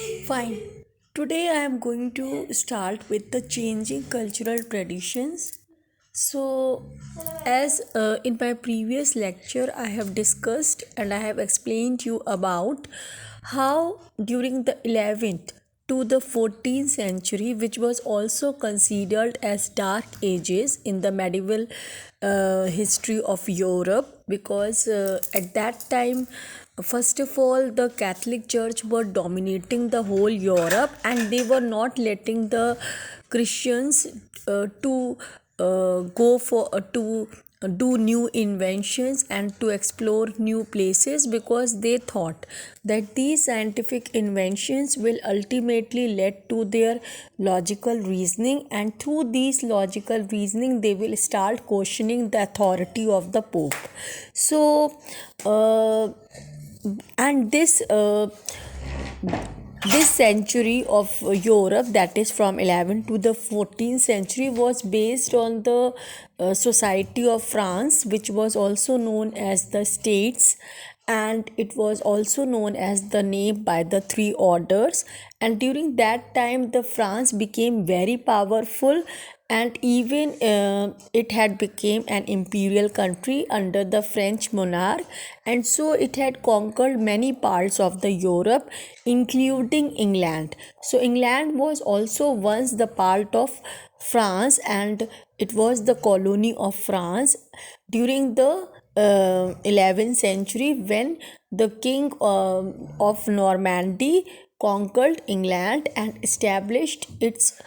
Fine. Today I am going to start with the changing cultural traditions. So, as in my previous lecture, I have discussed and I have explained you about how during the 11th to the 14th century, which was also considered as dark ages in the medieval history of Europe, because at that time, first of all, the Catholic Church were dominating the whole Europe, and they were not letting the Christians to go for to do new inventions and to explore new places, because they thought that these scientific inventions will ultimately lead to their logical reasoning, and through these logical reasoning they will start questioning the authority of the Pope. So and this century of Europe, that is from 11th to the 14th century, was based on the society of France, which was also known as the States, and it was also known as the name by the three orders. And during that time, the France became very powerful, and even it had become an imperial country under the French monarch, and so it had conquered many parts of the Europe, including England. So England was also once the part of France, and it was the colony of France during the 11th century, when the king of Normandy conquered England and established its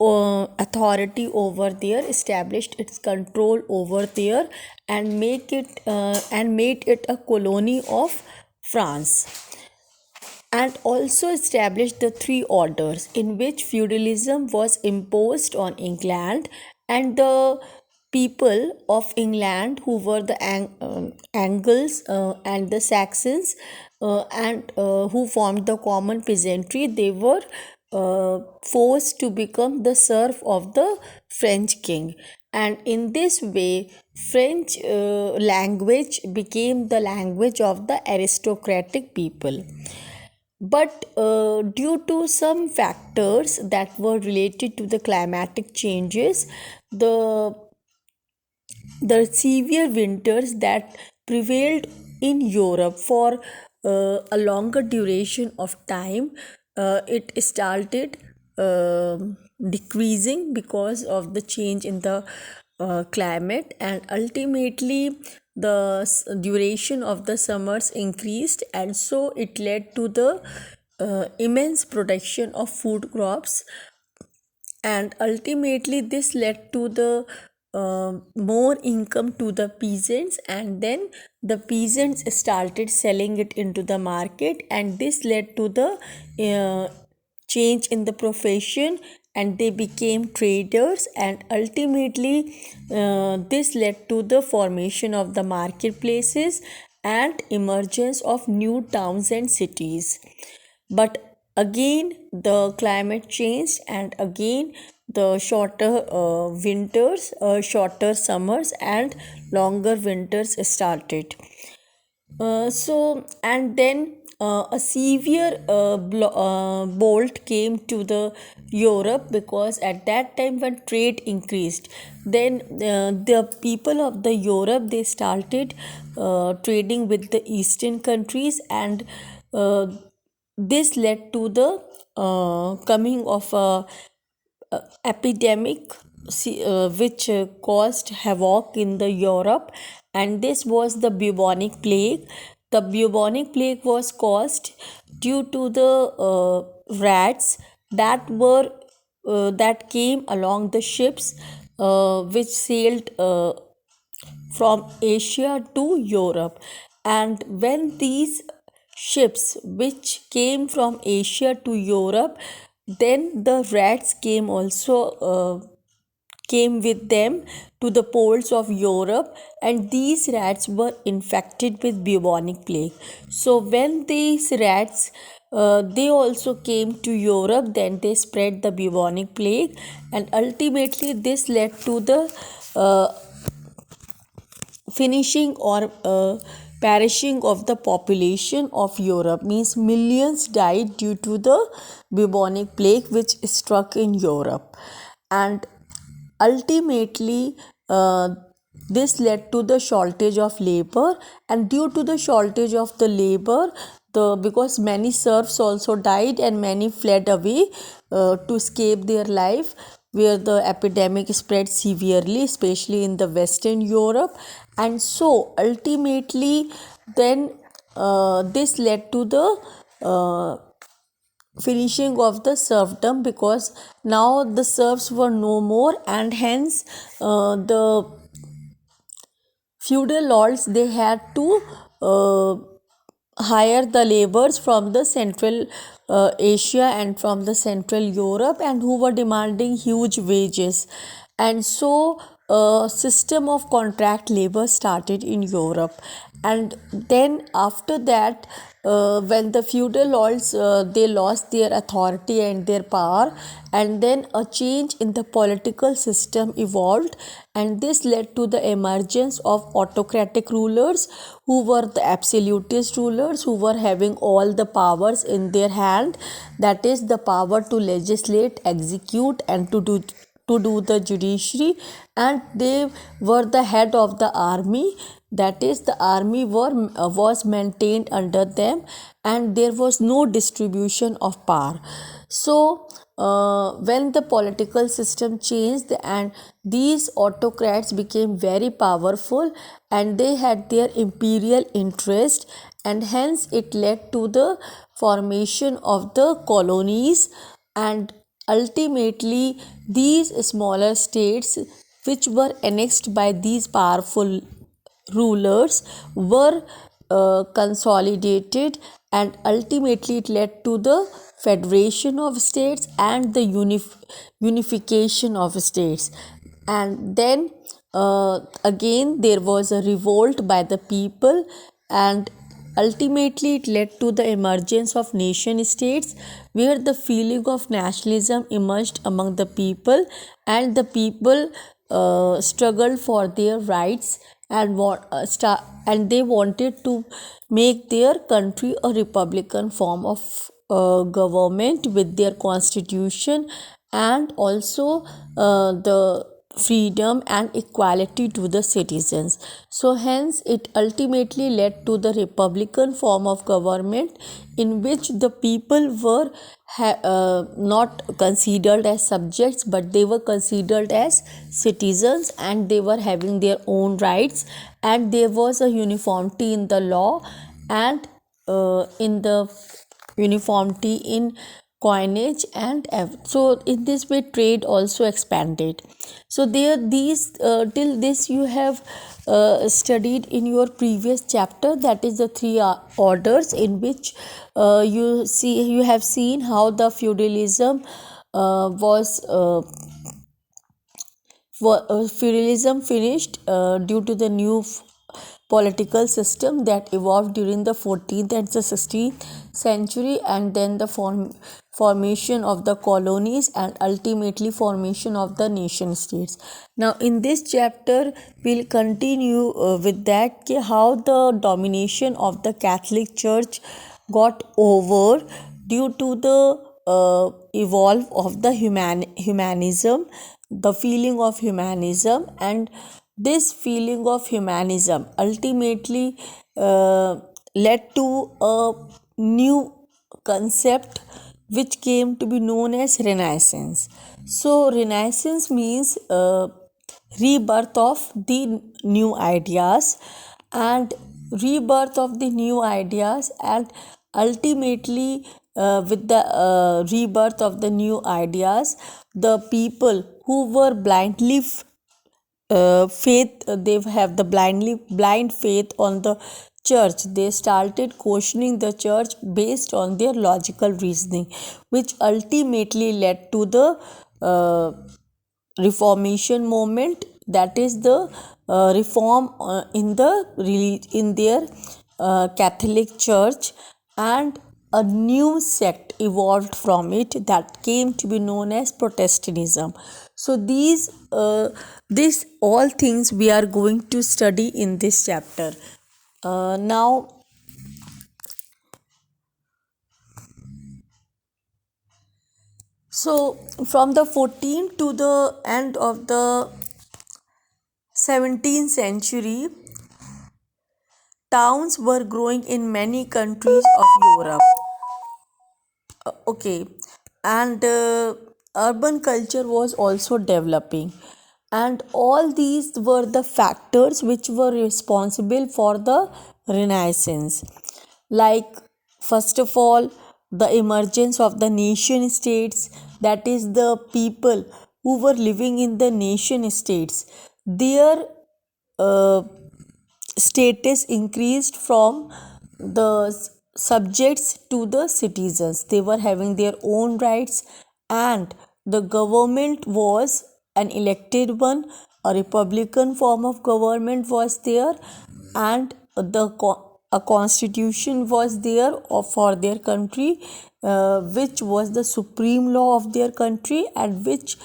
authority over there, established its control over there, and made it a colony of France, and also established the three orders in which feudalism was imposed on England, and the people of England, who were the Angles and the Saxons, and who formed the common peasantry, they were forced to become the serf of the French king. And in this way, French language became the language of the aristocratic people. But due to some factors that were related to the climatic changes, the severe winters that prevailed in Europe for a longer duration of time, it started decreasing because of the change in the climate, and ultimately the duration of the summers increased, and so it led to the immense production of food crops, and ultimately this led to the more income to the peasants, and then the peasants started selling it into the market, and this led to the change in the profession, and they became traders, and ultimately this led to the formation of the marketplaces and emergence of new towns and cities. But again the climate changed, and again the shorter winters, shorter summers, and longer winters started. And then a severe bolt came to the Europe, because at that time when trade increased, then the people of the Europe, they started trading with the eastern countries, and uh, this led to the coming of a epidemic, which caused havoc in the Europe, and this was the bubonic plague. The bubonic plague was caused due to the rats that came along the ships which sailed from Asia to Europe. And when these ships which came from Asia to Europe, then the rats came also came with them to the poles of Europe, and these rats were infected with bubonic plague. So when these rats they also came to Europe, then they spread the bubonic plague, and ultimately this led to the finishing or perishing of the population of Europe, means millions died due to the bubonic plague which struck in Europe. And ultimately, this led to the shortage of labor, and due to the shortage of the labor, the because many serfs also died and many fled away to escape their life, where the epidemic spread severely, especially in the Western Europe. And so ultimately, then this led to the uh, finishing of the serfdom, because now the serfs were no more, and hence the feudal lords, they had to uh, hire the laborers from the central Asia and from the central Europe, and who were demanding huge wages. And so a system of contract labor started in Europe. And then after that, when the feudal lords, they lost their authority and their power, and then a change in the political system evolved, and this led to the emergence of autocratic rulers, who were the absolutist rulers, who were having all the powers in their hand, that is the power to legislate, execute, and to do the judiciary. And they were the head of the army, that is the army was maintained under them, and there was no distribution of power. So when the political system changed, and these autocrats became very powerful, and they had their imperial interest, and hence it led to the formation of the colonies. And ultimately, these smaller states, which were annexed by these powerful rulers, were consolidated, and ultimately it led to the federation of states and the unification of states. And then again there was a revolt by the people, and ultimately it led to the emergence of nation states, where the feeling of nationalism emerged among the people, and the people struggled for their rights, and they wanted to make their country a republican form of government with their constitution, and also the freedom and equality to the citizens. So hence it ultimately led to the republican form of government, in which the people were not considered as subjects, but they were considered as citizens, and they were having their own rights, and there was a uniformity in the law, and in the uniformity in coinage, and so in this way trade also expanded. So there these till this you have studied in your previous chapter, that is the three orders, in which you have seen how the feudalism was feudalism finished due to the new political system that evolved during the 14th and the 16th century, and then the formation of the colonies, and ultimately formation of the nation states. Now in this chapter we'll continue with that, how the domination of the Catholic Church got over due to the evolve of the humanism, the feeling of humanism. And this feeling of humanism ultimately led to a new concept which came to be known as Renaissance. So Renaissance means rebirth of the new ideas, and rebirth of the new ideas, and ultimately with the rebirth of the new ideas, the people who were blindly faith, they have the blind faith on the church, they started questioning the church based on their logical reasoning, which ultimately led to the reformation movement, that is the reform in their Catholic Church, and a new sect evolved from it that came to be known as Protestantism. So these all things we are going to study in this chapter. Now, so from the 14th to the end of the 17th century, towns were growing in many countries of Europe. Okay, and urban culture was also developing, and all these were the factors which were responsible for the Renaissance. Like, first of all, the emergence of the nation states, that is, the people who were living in the nation states, their uh, status increased from the subjects to the citizens. They were having their own rights, and the government was an elected one. A republican form of government was there, and a constitution was there for their country, which was the supreme law of their country, and which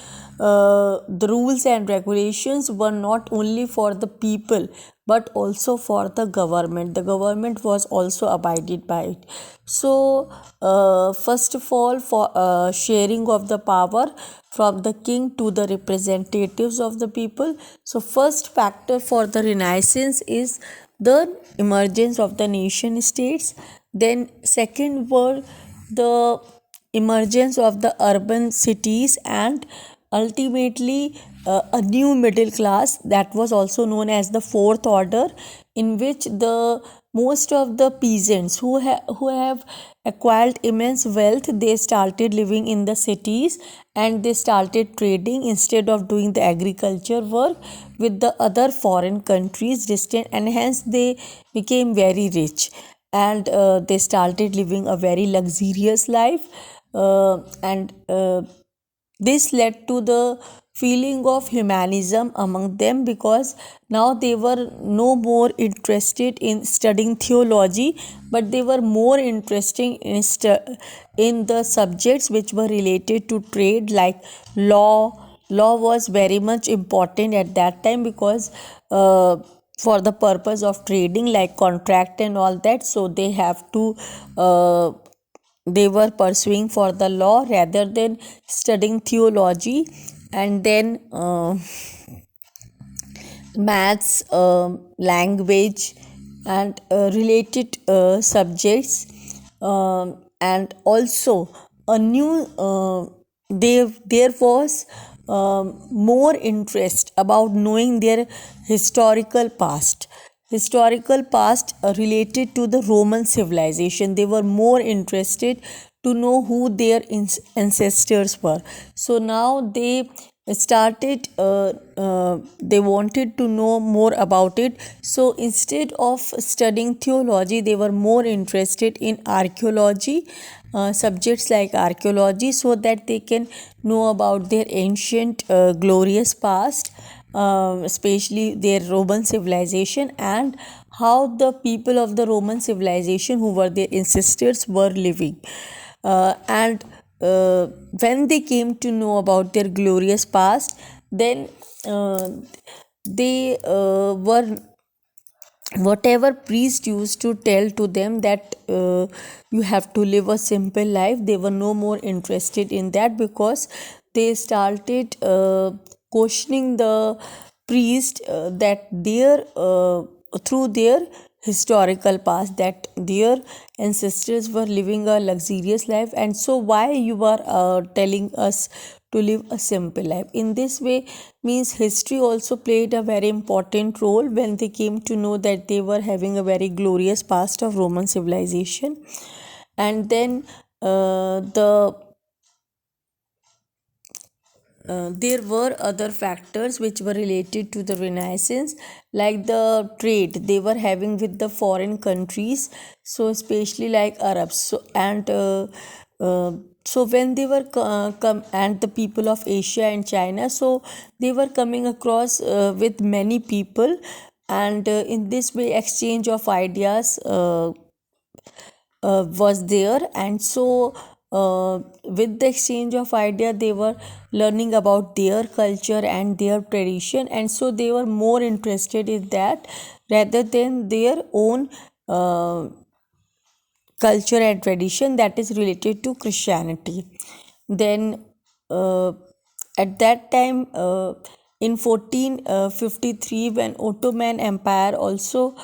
the rules and regulations were not only for the people but also for the government. The government was also abided by it. So, first of all, for sharing of the power from the king to the representatives of the people. So, first factor for the Renaissance is the emergence of the nation states. Then, second were the emergence of the urban cities, and ultimately a new middle class that was also known as the fourth order, in which the most of the peasants who have acquired immense wealth, they started living in the cities, and they started trading instead of doing the agriculture work with the other foreign countries distant, and hence they became very rich, and they started living a very luxurious life, and this led to the feeling of humanism among them, because now they were no more interested in studying theology, but they were more interested in the subjects which were related to trade, like law. Law was very much important at that time, because for the purpose of trading, like contract and all that, so they have to they were pursuing for the law rather than studying theology. And then maths, language, and related subjects, and also a new there was more interest about knowing their historical past related to the Roman civilization. They were more interested to know who their ancestors were. So now they started they wanted to know more about it. So instead of studying theology, they were more interested in archaeology, subjects like archaeology, so that they can know about their ancient glorious past, especially their Roman civilization, and how the people of the Roman civilization, who were their ancestors, were living. And when they came to know about their glorious past, then they were whatever priest used to tell to them that you have to live a simple life, they were no more interested in that, because they started questioning the priest, that their through their historical past, that their ancestors were living a luxurious life, and so why you are telling us to live a simple life. In this way, means history also played a very important role when they came to know that they were having a very glorious past of Roman civilization. And then the there were other factors which were related to the Renaissance, like the trade they were having with the foreign countries, so especially like Arabs. So, and so when they were come, and the people of Asia and China, so they were coming across with many people, and in this way, exchange of ideas was there. And so with the exchange of idea, they were learning about their culture and their tradition, and so they were more interested in that rather than their own uh, culture and tradition that is related to Christianity. Then at that time, in 1453, when Ottoman Empire also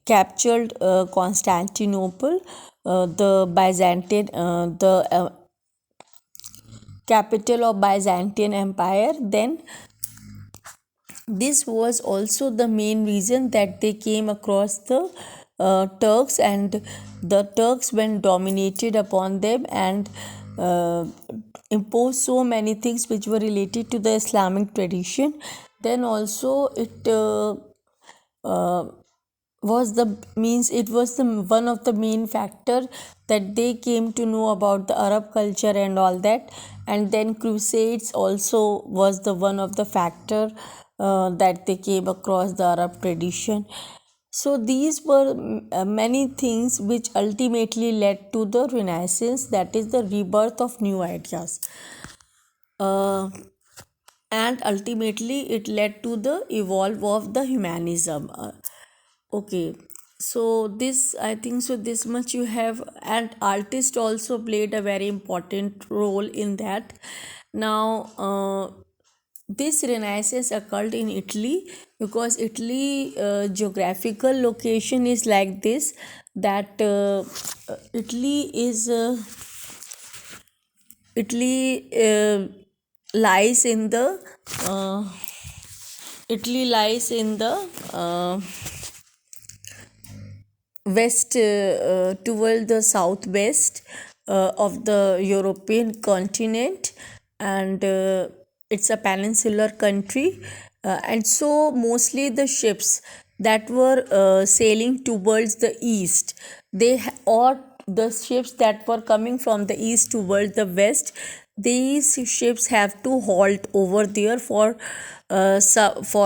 captured Constantinople, the capital of Byzantine Empire, then this was also the main reason that they came across the Turks, and the Turks when dominated upon them and uh, imposed so many things which were related to the Islamic tradition. Then also it uh, was the means it was the one of the main factor that they came to know about the Arab culture and all that. And then crusades also was the one of the factor that they came across the Arab tradition. So these were many things which ultimately led to the Renaissance, that is the rebirth of new ideas. uh, and ultimately it led to the evolve of the humanism. Okay, so this, I think so, this much you have. And artist also played a very important role in that. Now this renaissance occurred in Italy, because Italy geographical location is like this, that italy is Italy lies in the uh, Italy lies in the west, toward the southwest of the European continent, and it's a peninsular country. And so mostly the ships that were sailing towards the east, or the ships that were coming from the east towards the west, these ships have to halt over there for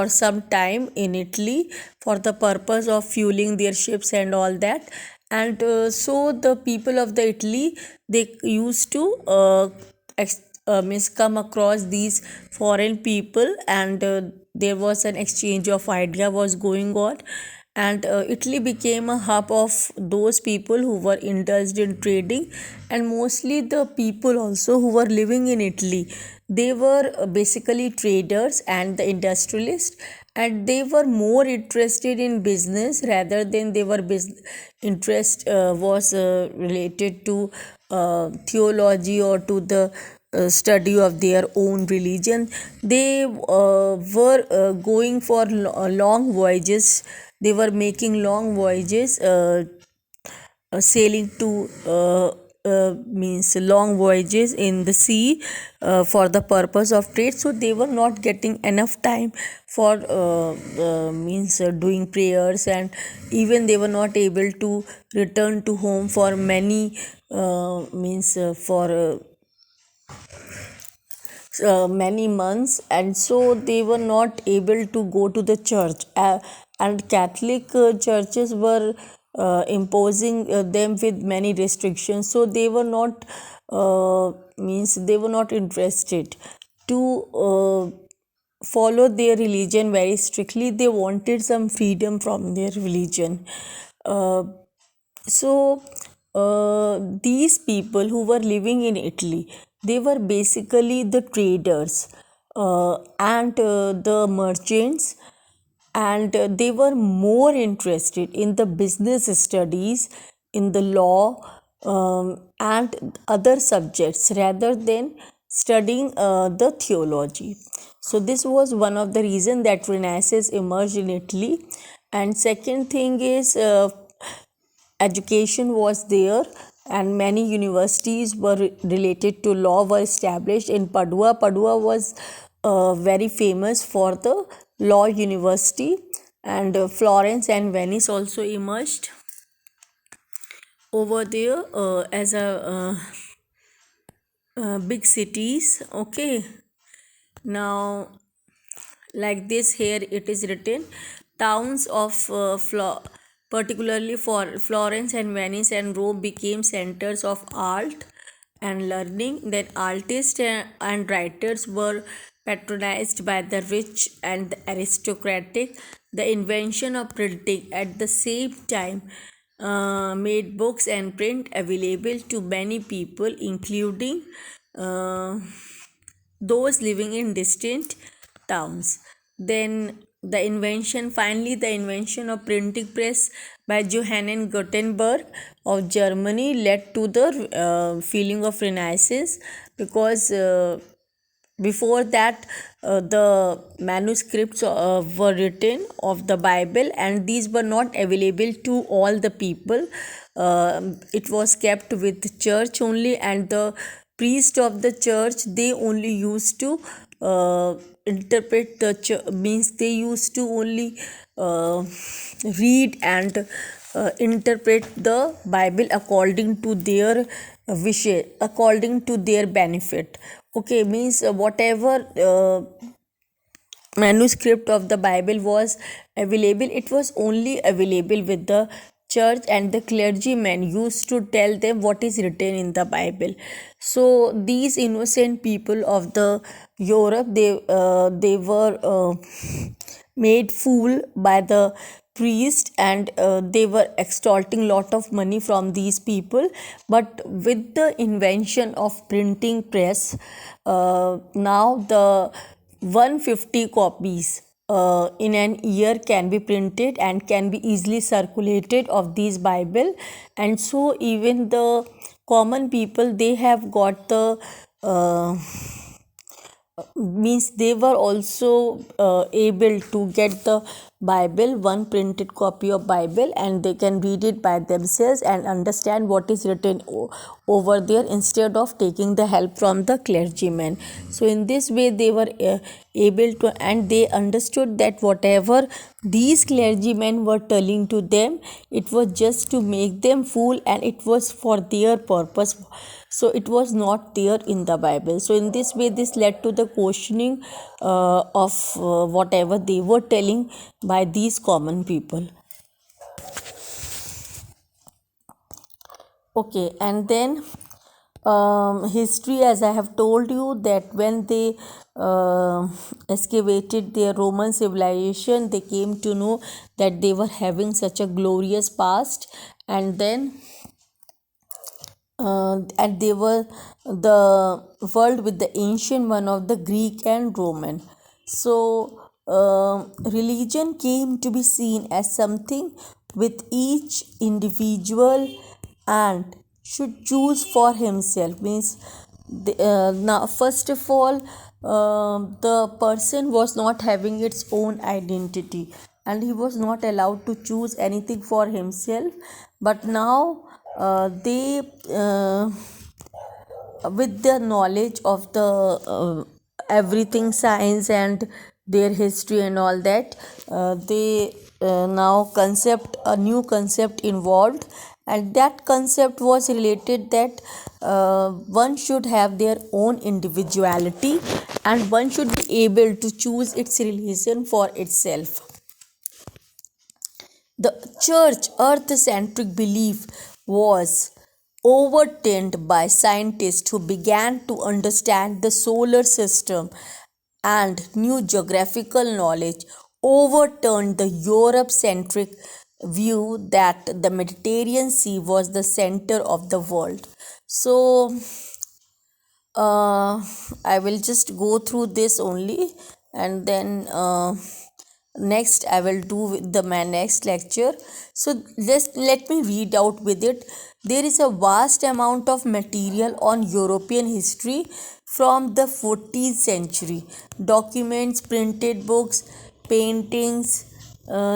some time in Italy, for the purpose of fueling their ships and all that. And so the people of the Italy, they used to means come across these foreign people, and there was an exchange of idea was going on. And Italy became a hub of those people who were indulged in trading. And mostly the people also who were living in Italy, they were basically traders and the industrialists, and they were more interested in business rather than they were interest was related to theology or to the study of their own religion. They were going for long voyages. They were making long voyages, sailing to means long voyages in the sea for the purpose of trade. So they were not getting enough time for means doing prayers, and even they were not able to return to home for many means for many months. And so they were not able to go to the church, and Catholic churches were imposing them with many restrictions, so they were not means they were not interested to follow their religion very strictly. They wanted some freedom from their religion. uh, so these people who were living in Italy, they were basically the traders and the merchants, and they were more interested in the business studies, in the law, and other subjects rather than studying the theology. So this was one of the reason that Renaissance emerged in Italy. And second thing is education was there, and many universities were related to law were established in Padua. Padua was very famous for the law university. And Florence and Venice also emerged over there as a big cities. Okay, now like this, here it is written, towns of particularly for Florence and Venice and Rome became centers of art and learning. Then artists and writers were patronized by the rich and the aristocratic. The invention of printing at the same time made books and print available to many people, including uh, those living in distant towns. Then the invention of printing press by Johann Gutenberg of Germany led to the feeling of Renaissance, because before that the manuscripts were written of the Bible, and these were not available to all the people. It was kept with the church only, and the priest of the church, they only used to interpret the means they used to only read and interpret the Bible according to their wishes, according to their benefit. Okay, means whatever manuscript of the Bible was available, it was only available with the church, and the clergymen used to tell them what is written in the Bible. So these innocent people of the Europe, they were made fool by the priest, and they were extorting lot of money from these people. But with the invention of printing press, now the 150 copies in an year can be printed and can be easily circulated of these Bible. And so even the common people, they have got the means they were also able to get the Bible, one printed copy of Bible, and they can read it by themselves and understand what is written over there, instead of taking the help from the clergyman. So in this way they were able to, and they understood that whatever these clergymen were telling to them, it was just to make them fool, and it was for their purpose. So it was not there in the Bible. So in this way this led to the questioning of whatever they were telling by these common people. Okay, and then history, as I have told you, that when they excavated their Roman civilization, they came to know that they were having such a glorious past. And then and they were the world with the ancient one of the Greek and Roman. So religion came to be seen as something with each individual and should choose for himself. Means now first of all, the person was not having its own identity, and he was not allowed to choose anything for himself. But now they with the knowledge of the everything science and their history and all that, they now concept a new concept involved, and that concept was related that one should have their own individuality, and one should be able to choose its religion for itself. The church earth centric belief was overturned by scientists who began to understand the solar system, and new geographical knowledge overturned the Europe centric view that the Mediterranean Sea was the center of the world. So, I will just go through this only, and then next I will do with the my next lecture. So just let me read out with it. There is a vast amount of material on European history from the 14th century: documents, printed books, paintings,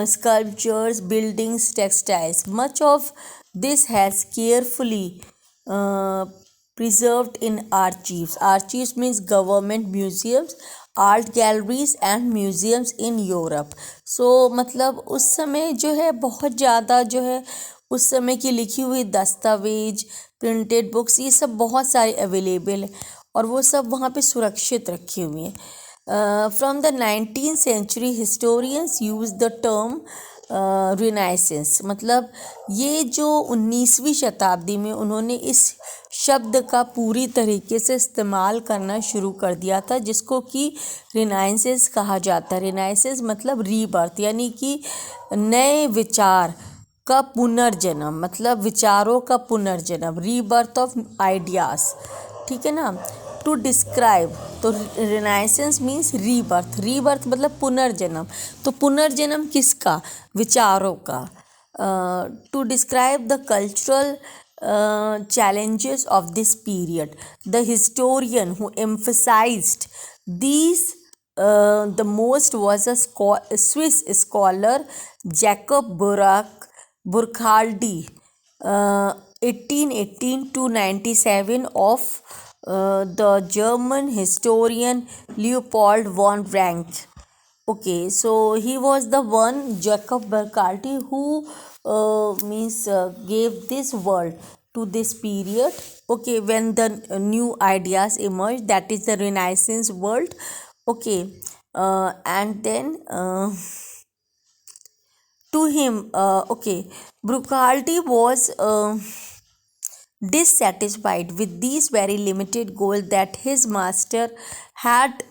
sculptures, buildings, textiles. Much of this has carefully uh, preserved in archives. Archives means government museums, art galleries and museums in Europe. So मतलब उस समय जो है बहुत ज़्यादा जो है उस समय की लिखी हुई दस्तावेज, प्रिंटेड बुक्स, ये सब बहुत सारे अवेलेबल हैं, और वो सब वहाँ पे सुरक्षित रखी हुई हैं. From the 19th century, historians use the term renaissance मतलब ये जो 19वीं शताब्दी में उन्होंने इस शब्द का पूरी तरीके से इस्तेमाल करना शुरू कर दिया था, जिसको कि रिनाइसेंस कहा जाता है। रिनाइसेंस मतलब रीबर्थ, यानी कि नए विचार का पुनर्जन्म, मतलब विचारों का पुनर्जन्म, रीबर्थ ऑफ आइडियाज़, ठीक है ना। टू डिस्क्राइब, तो रिनाइसेंस मीन्स रीबर्थ, रीबर्थ मतलब पुनर्जन्म, तो पुनर्जन्म किसका? विचारों का। To describe the cultural challenges of this period, the historian who emphasized these the most was a Swiss scholar, Jacob Burkhaldi, 1818 to 97, of the German historian Leopold von Ranke. Okay, so he was the one, Jacob Burkhaldi, who gave this word to this period. Okay, when the new ideas emerged, that is the Renaissance world. Okay, and then to him, Burkhaldi was dissatisfied with these very limited goals that his master had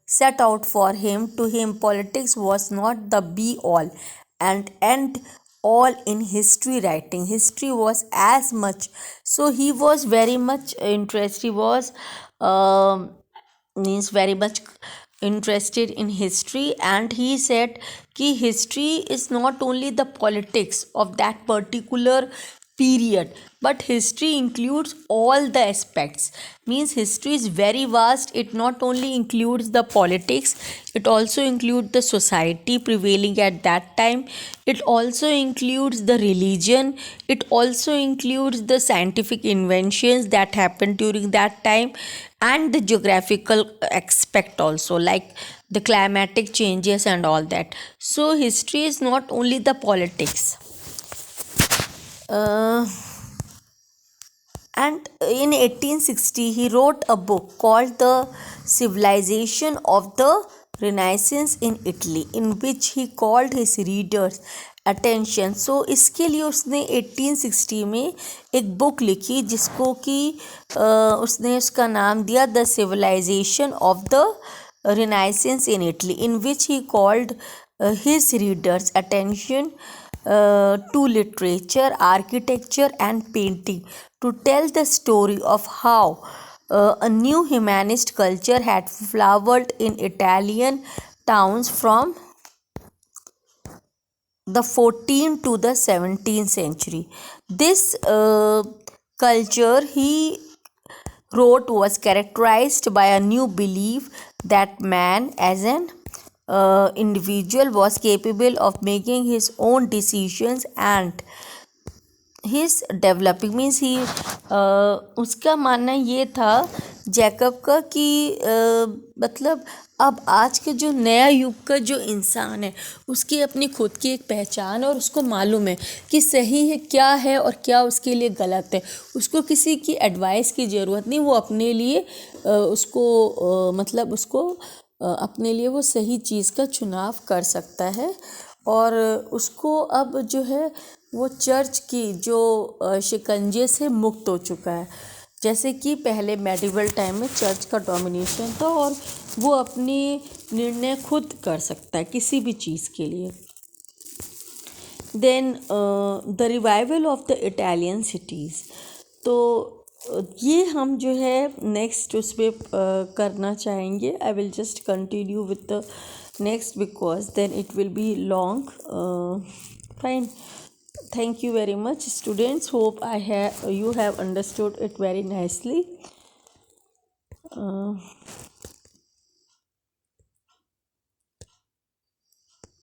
set out for him. To him, politics was not the be all and end all in history writing. History was as much. So he was very much interested. He was very much interested in history, and he said कि history is not only the politics of that particular period, but history includes all the aspects. Means history is very vast. It not only includes the politics, it also includes the society prevailing at that time, it also includes the religion, it also includes the scientific inventions that happened during that time, and the geographical aspect also, like the climatic changes and all that. So history is not only the politics. And in 1860 he wrote a book called The Civilization of the Renaissance in Italy, in which he called his readers attention. So इसके लिए उसने 1860 में एक book लिखी, जिसको कि उसने उसका नाम दिया the civilisation of the Renaissance in Italy, in which he called his readers attention to literature, architecture, and painting, to tell the story of how a new humanist culture had flowered in Italian towns from the 14th to the 17th century. This culture, he wrote, was characterized by a new belief that man as an individual was capable of making his own decisions and his developing. Means he उसका मानना ये था Jacob का कि मतलब अब आज के जो नया युग का जो इंसान है, उसकी अपनी खुद की एक पहचान और उसको मालूम है कि सही है क्या है और क्या उसके लिए गलत है। उसको किसी की एडवाइस की ज़रूरत नहीं, वो अपने लिए उसको अपने लिए वो सही चीज़ का चुनाव कर सकता है। और उसको अब जो है वो चर्च की जो शिकंजे से मुक्त हो चुका है। जैसे कि पहले मेडिवल टाइम में चर्च का डोमिनेशन था और वो अपनी निर्णय खुद कर सकता है किसी भी चीज़ के लिए। Then the revival of the Italian cities, तो ये हम जो है नेक्स्ट उस पर करना चाहेंगे। I will just continue with the next because then it will be long. Fine, thank you very much students, hope you have understood it very nicely.